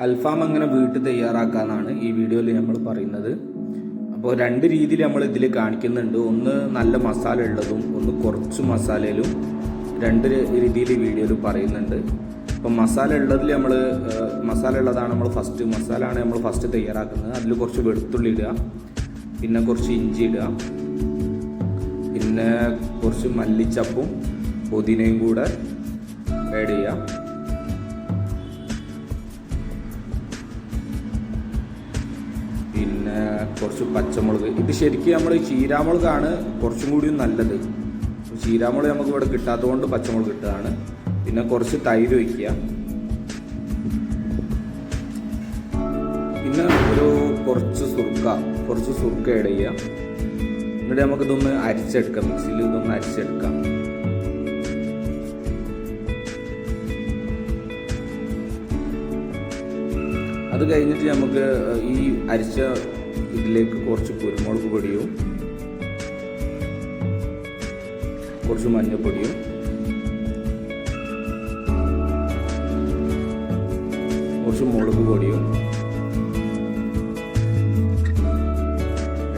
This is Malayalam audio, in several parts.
അൽഫാം എങ്ങനെ വീട്ടിൽ തയ്യാറാക്കാമെന്നാണ് ഈ വീഡിയോയിൽ നമ്മൾ പറയുന്നത്. അപ്പോൾ രണ്ട് രീതിയിൽ നമ്മൾ ഇതിൽ കാണിക്കുന്നുണ്ട്. ഒന്ന് നല്ല മസാല ഉള്ളതും ഒന്ന് കുറച്ച് മസാലയിലും രണ്ട് രീതിയിൽ ഈ വീഡിയോയിൽ പറയുന്നുണ്ട്. അപ്പോൾ മസാല ഉള്ളതിൽ മസാല ഉള്ളതാണ് നമ്മൾ ഫസ്റ്റ് തയ്യാറാക്കുന്നത്. അതിൽ കുറച്ച് വെളുത്തുള്ളി ഇടുക, പിന്നെ കുറച്ച് ഇഞ്ചി ഇടുക, പിന്നെ കുറച്ച് മല്ലിച്ചപ്പും പുതിനയും കൂടെ ആഡ് ചെയ്യുക. പിന്നെ കുറച്ച് പച്ചമുളക്. ഇത് ശരിക്കും നമ്മൾ ചീരാമുളകാണ് കുറച്ചും കൂടി നല്ലത്. ചീരാമുളക് നമുക്ക് ഇവിടെ കിട്ടാത്തതുകൊണ്ട് പച്ചമുളക് ഇട്ടതാണ്. പിന്നെ കുറച്ച് തൈര് ഒഴിക്കുക. പിന്നെ കുറച്ച് സുർക്ക ആഡ് ചെയ്യുക. എന്നിട്ട് നമുക്കിതൊന്ന് അരിച്ചെടുക്കാം, മിക്സിയിൽ ഇതൊന്ന് അരിച്ചെടുക്കാം. അത് കഴിഞ്ഞിട്ട് നമുക്ക് ഈ അരിച്ച ഇതിലേക്ക് കുറച്ച് കുരുമുളക് പൊടിയും കുറച്ച് മഞ്ഞൾപ്പൊടിയും കുറച്ച് മുളക് പൊടിയും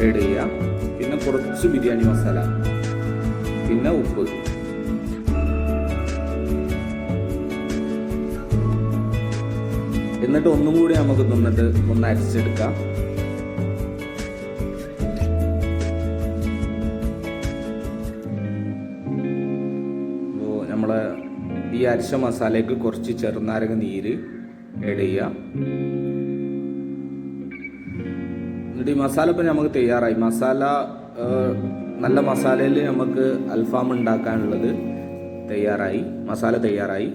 ആഡ് ചെയ്യുക. പിന്നെ കുറച്ച് ബിരിയാണി മസാല, പിന്നെ ഉപ്പ്. എന്നിട്ട് ഒന്നും കൂടി നമുക്ക് ഒന്ന് അരിച്ചെടുക്കാം. അപ്പോൾ നമ്മളെ ഈ അരിച്ച മസാലയ്ക്ക് കുറച്ച് ചെറുനാരങ്ങ നീര് ആഡ് ചെയ്യുക. എന്നിട്ട് ഈ മസാല ഇപ്പം നമുക്ക് തയ്യാറായി. നല്ല മസാലയിൽ നമുക്ക് അൽഫാം ഉണ്ടാക്കാനുള്ളത് മസാല തയ്യാറായി.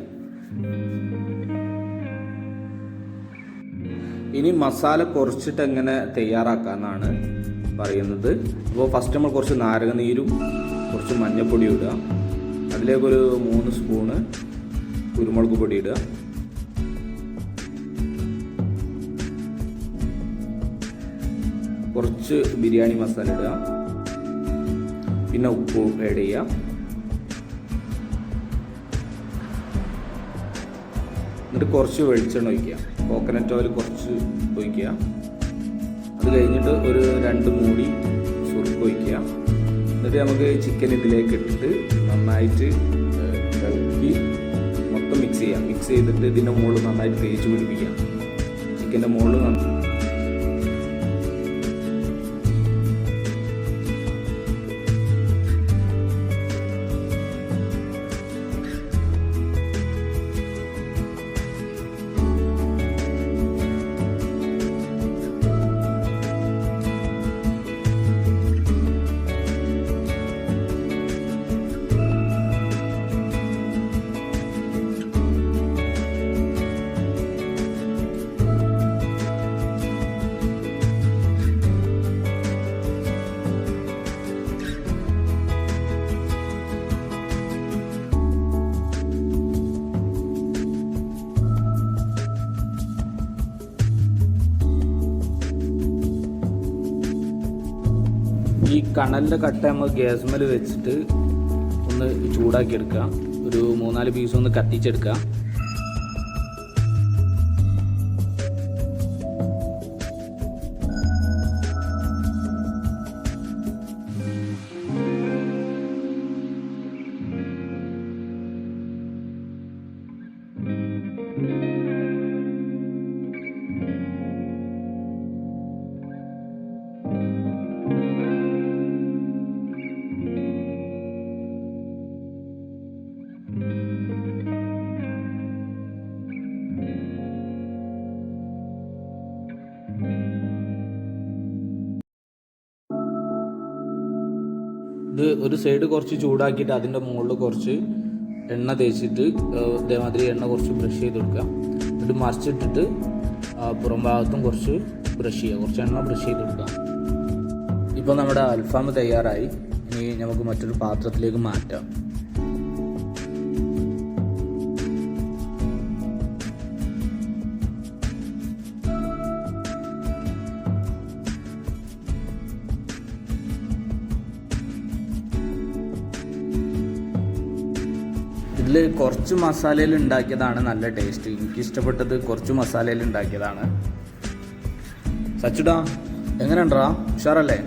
ഇനി മസാല കുറച്ചിട്ട് എങ്ങനെ തയ്യാറാക്കാമെന്നാണ് പറയുന്നത്. അപ്പോൾ ഫസ്റ്റ് നമ്മൾ കുറച്ച് നാരങ്ങ നീരും കുറച്ച് മഞ്ഞൾപ്പൊടി ഇടുക. അതിലേക്കൊരു 3 സ്പൂണ് കുരുമുളക് പൊടി ഇടുക. കുറച്ച് ബിരിയാണി മസാല ഇടുക. പിന്നെ ഉപ്പ് ആഡ് ചെയ്യുക. എന്നിട്ട് കുറച്ച് വെളിച്ചെണ്ണ ഒഴിക്കുക. കോക്കനട്ട് ഓയിൽ കുറച്ച് ഒഴിക്കുക. അത് കഴിഞ്ഞിട്ട് ഒരു 2 മൂടി സുർക്ക ഒഴിക്കുക. എന്നിട്ട് നമുക്ക് ചിക്കൻ ഇതിലേക്ക് ഇട്ടിട്ട് നന്നായിട്ട് ഇളക്കി മൊത്തം മിക്സ് ചെയ്യാം. മിക്സ് ചെയ്തിട്ട് ഇതിൻ്റെ മുകളിൽ നന്നായിട്ട് തേച്ച് പിടിപ്പിക്കാം. ചിക്കൻ്റെ മുകളിൽ ഈ കണലിൻ്റെ കട്ട നമ്മൾ ഗ്യാസ് മേൽ വെച്ചിട്ട് ഒന്ന് ചൂടാക്കി എടുക്കുക. ഒരു 3-4 പീസ് ഒന്ന് കത്തിച്ചെടുക്കുക. ഇത് ഒരു സൈഡ് കുറച്ച് ചൂടാക്കിയിട്ട് അതിൻ്റെ മുകളിൽ കുറച്ച് എണ്ണ തേച്ചിട്ട് ഇതേമാതിരി എണ്ണ കുറച്ച് ബ്രഷ് ചെയ്ത് കൊടുക്കുക. എന്നിട്ട് മറിച്ചിട്ടിട്ട് പുറം ഭാഗത്തും കുറച്ച് എണ്ണ ബ്രഷ് ചെയ്ത് കൊടുക്കുക. ഇപ്പോൾ നമ്മുടെ അൽഫാം തയ്യാറായി. ഇനി നമുക്ക് മറ്റൊരു പാത്രത്തിലേക്ക് മാറ്റാം. ഇതിൽ കുറച്ച് മസാലയിൽ ഉണ്ടാക്കിയതാണ് നല്ല ടേസ്റ്റ്. എനിക്കിഷ്ടപ്പെട്ടത് കുറച്ച് മസാലയിൽ ഉണ്ടാക്കിയതാണ്. സച്ചുടാ എങ്ങനെയുണ്ടാ? ഉഷാറല്ലേ?